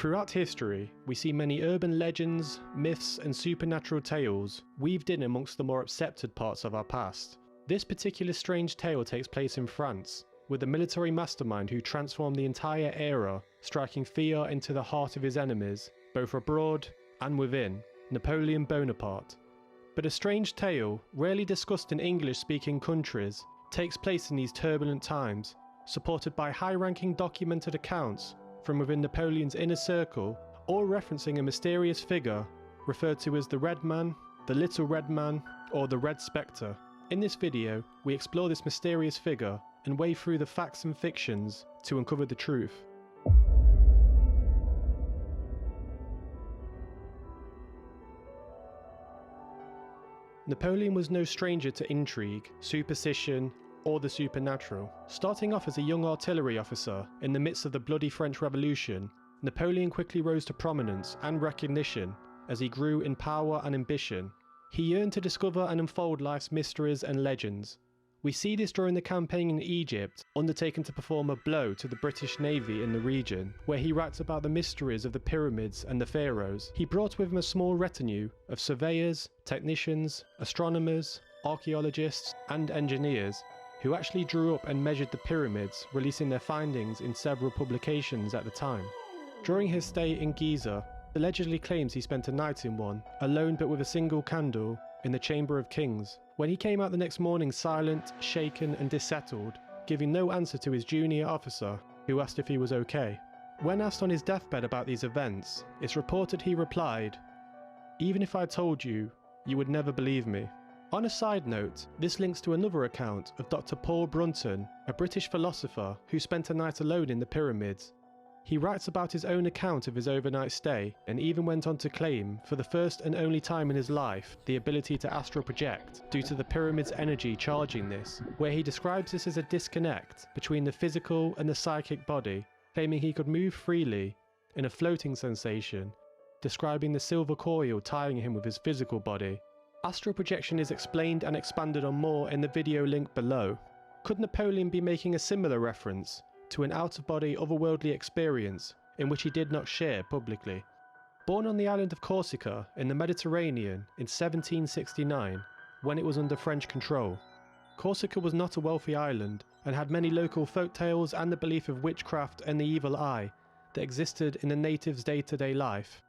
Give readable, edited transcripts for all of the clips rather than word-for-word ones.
Throughout history, we see many urban legends, myths and supernatural tales weaved in amongst the more accepted parts of our past. This particular strange tale takes place in France, with a military mastermind who transformed the entire era, striking fear into the heart of his enemies, both abroad and within, Napoleon Bonaparte. But a strange tale, rarely discussed in English-speaking countries, takes place in these turbulent times, supported by high-ranking documented accounts from within Napoleon's inner circle, all referencing a mysterious figure referred to as the Red Man, the Little Red Man, or the Red Spectre. In this video, we explore this mysterious figure and wade through the facts and fictions to uncover the truth. Napoleon was no stranger to intrigue, superstition, or the supernatural. Starting off as a young artillery officer in the midst of the bloody French Revolution, Napoleon quickly rose to prominence and recognition as he grew in power and ambition. He yearned to discover and unfold life's mysteries and legends. We see this during the campaign in Egypt, undertaken to perform a blow to the British Navy in the region, where he writes about the mysteries of the pyramids and the pharaohs. He brought with him a small retinue of surveyors, technicians, astronomers, archaeologists, and engineers, who actually drew up and measured the pyramids, releasing their findings in several publications at the time. During his stay in Giza, allegedly claims he spent a night in one, alone but with a single candle, in the Chamber of Kings. When he came out the next morning silent, shaken and dissettled, giving no answer to his junior officer, who asked if he was okay. When asked on his deathbed about these events, it's reported he replied, "Even if I told you, you would never believe me." On a side note, this links to another account of Dr. Paul Brunton, a British philosopher who spent a night alone in the pyramids. He writes about his own account of his overnight stay and even went on to claim, for the first and only time in his life, the ability to astral project due to the pyramid's energy charging this, where he describes this as a disconnect between the physical and the psychic body, claiming he could move freely in a floating sensation, describing the silver coil tying him with his physical body. Astral projection is explained and expanded on more in the video link below. Could Napoleon be making a similar reference to an out-of-body otherworldly experience in which he did not share publicly? Born on the island of Corsica in the Mediterranean in 1769, when it was under French control, Corsica was not a wealthy island and had many local folk tales and the belief of witchcraft and the evil eye that existed in the natives' day-to-day life.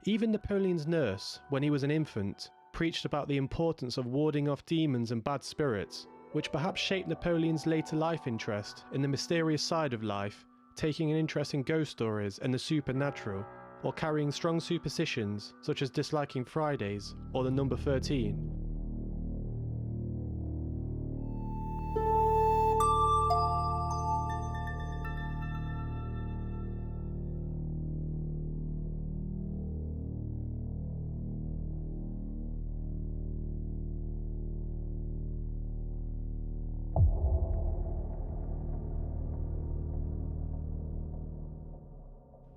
Even Napoleon's nurse, when he was an infant, preached about the importance of warding off demons and bad spirits, which perhaps shaped Napoleon's later life interest in the mysterious side of life, taking an interest in ghost stories and the supernatural, or carrying strong superstitions such as disliking Fridays or the number 13.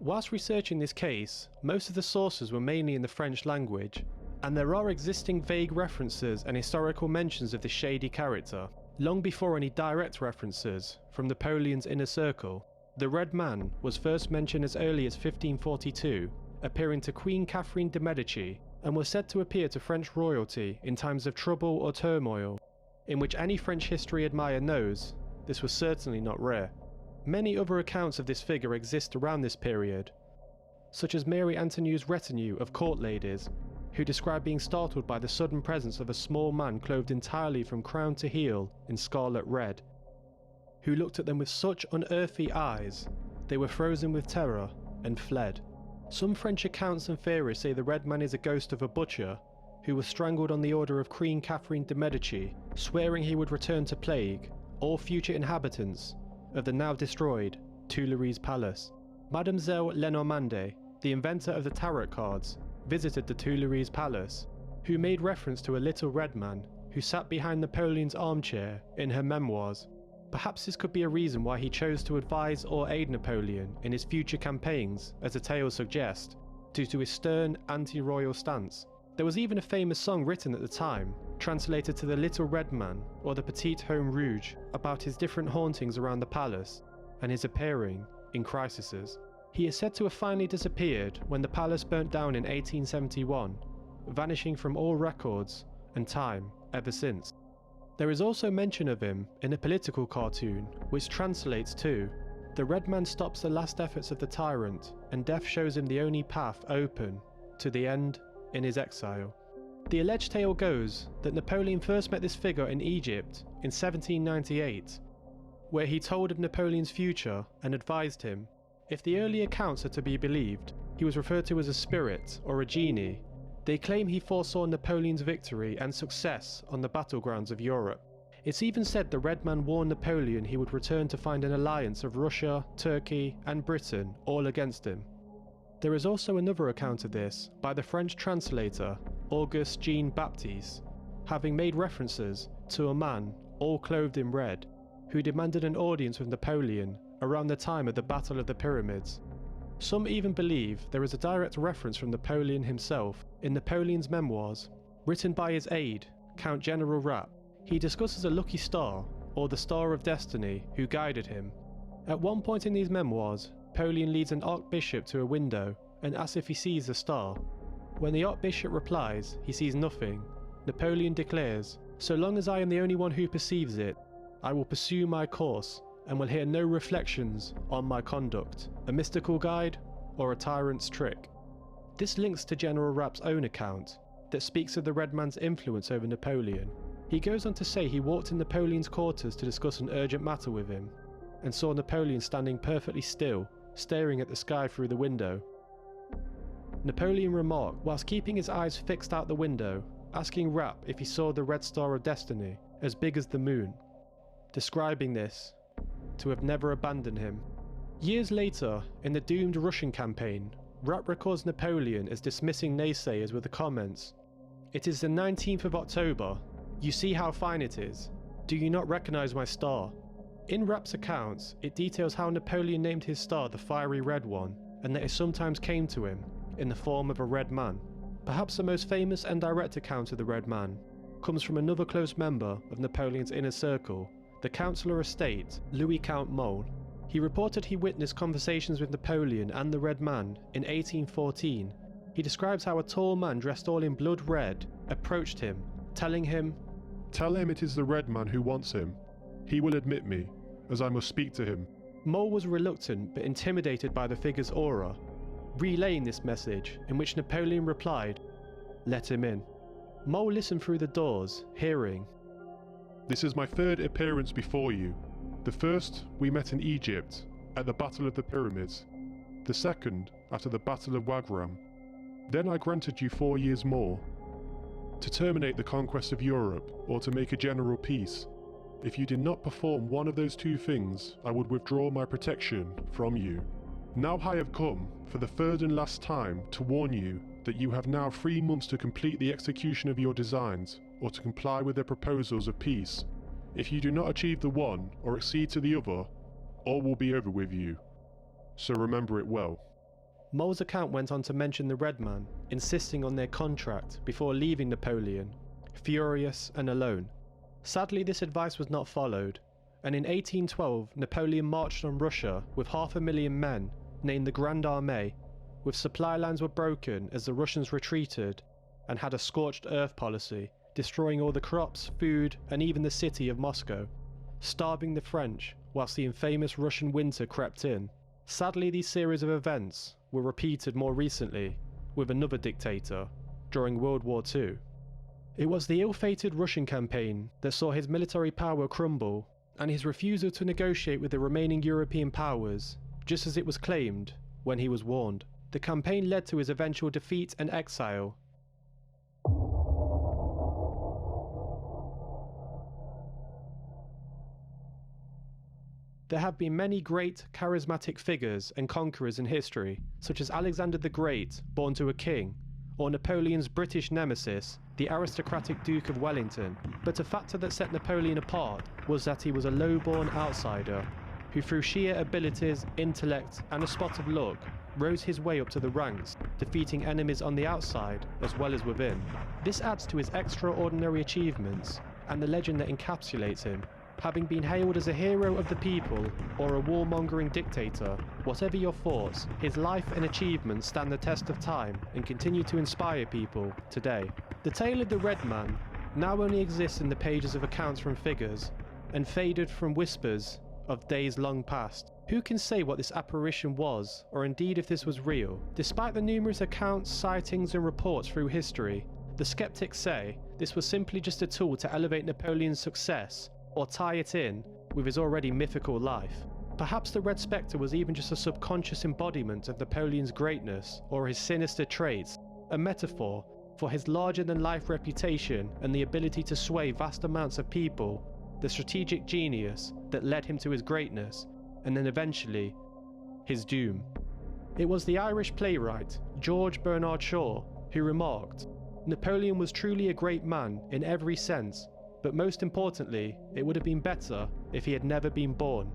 Whilst researching this case, most of the sources were mainly in the French language, and there are existing vague references and historical mentions of this shady character, long before any direct references from Napoleon's inner circle. The Red Man was first mentioned as early as 1542, appearing to Queen Catherine de' Medici, and was said to appear to French royalty in times of trouble or turmoil, in which any French history admirer knows this was certainly not rare. Many other accounts of this figure exist around this period, such as Mary Antoine's retinue of court ladies, who describe being startled by the sudden presence of a small man clothed entirely from crown to heel in scarlet red, who looked at them with such unearthly eyes, they were frozen with terror and fled. Some French accounts and theories say the Red Man is a ghost of a butcher, who was strangled on the order of Queen Catherine de' Medici, swearing he would return to plague all future inhabitants of the now destroyed Tuileries Palace. Mademoiselle Lenormand, the inventor of the tarot cards, visited the Tuileries Palace, who made reference to a little red man who sat behind Napoleon's armchair in her memoirs. Perhaps this could be a reason why he chose to advise or aid Napoleon in his future campaigns, as the tales suggest, due to his stern anti-royal stance. There was even a famous song written at the time, translated to the Little Red Man or the Petit Homme Rouge, about his different hauntings around the palace and his appearing in crises. He is said to have finally disappeared when the palace burnt down in 1871, vanishing from all records and time ever since. There is also mention of him in a political cartoon, which translates to, "The Red Man stops the last efforts of the tyrant, and death shows him the only path open to the end in his exile." The alleged tale goes that Napoleon first met this figure in Egypt in 1798, where he told of Napoleon's future and advised him. If the early accounts are to be believed, he was referred to as a spirit or a genie. They claim he foresaw Napoleon's victory and success on the battlegrounds of Europe. It's even said the Red Man warned Napoleon he would return to find an alliance of Russia, Turkey and Britain all against him. There is also another account of this by the French translator Auguste Jean Baptiste, having made references to a man all clothed in red who demanded an audience with Napoleon around the time of the Battle of the Pyramids. Some even believe there is a direct reference from Napoleon himself in Napoleon's memoirs, written by his aide, Count General Rapp. He discusses a lucky star, or the Star of Destiny, who guided him. At one point in these memoirs, Napoleon leads an archbishop to a window and asks if he sees the star. When the archbishop replies he sees nothing, Napoleon declares, "So long as I am the only one who perceives it, I will pursue my course and will hear no reflections on my conduct, a mystical guide or a tyrant's trick." This links to General Rapp's own account that speaks of the Red Man's influence over Napoleon. He goes on to say he walked in Napoleon's quarters to discuss an urgent matter with him, and saw Napoleon standing perfectly still, staring at the sky through the window. Napoleon remarked, whilst keeping his eyes fixed out the window, asking Rapp if he saw the Red Star of Destiny, as big as the moon, describing this to have never abandoned him. Years later, in the doomed Russian campaign, Rapp records Napoleon as dismissing naysayers with the comments, "It is the 19th of October. You see how fine it is. Do you not recognize my star?" In Rapp's accounts, it details how Napoleon named his star the Fiery Red One, and that it sometimes came to him in the form of a red man. Perhaps the most famous and direct account of the Red Man comes from another close member of Napoleon's inner circle, the Councillor of State, Louis Count Mole. He reported he witnessed conversations with Napoleon and the Red Man in 1814. He describes how a tall man dressed all in blood red approached him, telling him, "Tell him it is the Red Man who wants him. He will admit me, as I must speak to him." Mole was reluctant but intimidated by the figure's aura, relaying this message, in which Napoleon replied, "Let him in." Mole listened through the doors, hearing, "This is my third appearance before you. The first we met in Egypt, at the Battle of the Pyramids. The second, after the Battle of Wagram. Then I granted you 4 years more, to terminate the conquest of Europe, or to make a general peace. If you did not perform one of those two things, I would withdraw my protection from you. Now I have come, for the third and last time, to warn you that you have now 3 months to complete the execution of your designs, or to comply with the proposals of peace. If you do not achieve the one, or accede to the other, all will be over with you. So remember it well." Mole's account went on to mention the Red Man insisting on their contract before leaving Napoleon, furious and alone. Sadly, this advice was not followed, and in 1812 Napoleon marched on Russia with 500,000 men, named the Grande Armée, with supply lines were broken as the Russians retreated and had a scorched earth policy, destroying all the crops, food and even the city of Moscow, starving the French whilst the infamous Russian winter crept in. Sadly, these series of events were repeated more recently with another dictator during World War II. It was the ill-fated Russian campaign that saw his military power crumble and his refusal to negotiate with the remaining European powers, just as it was claimed when he was warned. The campaign led to his eventual defeat and exile. There have been many great, charismatic figures and conquerors in history, such as Alexander the Great, born to a king, or Napoleon's British nemesis, the aristocratic Duke of Wellington. But a factor that set Napoleon apart was that he was a low-born outsider, who through sheer abilities, intellect, and a spot of luck, rose his way up to the ranks, defeating enemies on the outside as well as within. This adds to his extraordinary achievements and the legend that encapsulates him. Having been hailed as a hero of the people or a warmongering dictator, whatever your thoughts, his life and achievements stand the test of time and continue to inspire people today. The tale of the Red Man now only exists in the pages of accounts from figures and faded from whispers of days long past. Who can say what this apparition was, or indeed if this was real? Despite the numerous accounts, sightings and reports through history, the skeptics say this was simply just a tool to elevate Napoleon's success or tie it in with his already mythical life. Perhaps the Red Spectre was even just a subconscious embodiment of Napoleon's greatness or his sinister traits, a metaphor for his larger-than-life reputation and the ability to sway vast amounts of people, the strategic genius that led him to his greatness, and then eventually, his doom. It was the Irish playwright George Bernard Shaw who remarked, "Napoleon was truly a great man in every sense, but most importantly, it would have been better if he had never been born,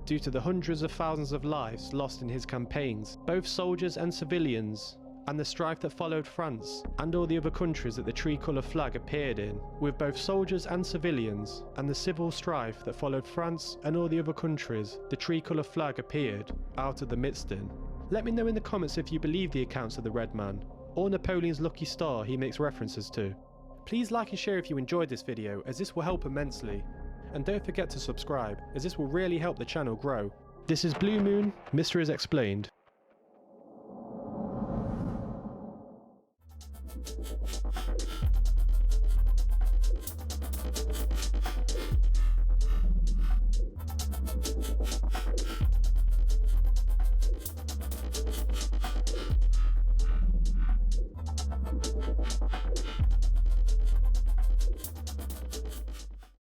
due to the hundreds of thousands of lives lost in his campaigns, both soldiers and civilians, and the strife that followed France and all the other countries that the tricolour flag appeared in, with both soldiers and civilians, and the civil strife that followed France and all the other countries the tricolour flag appeared out of the midst in." Let me know in the comments if you believe the accounts of the Red Man, or Napoleon's lucky star he makes references to. Please like and share if you enjoyed this video, as this will help immensely. And don't forget to subscribe, as this will really help the channel grow. This is Blue Moon, Mysteries Explained.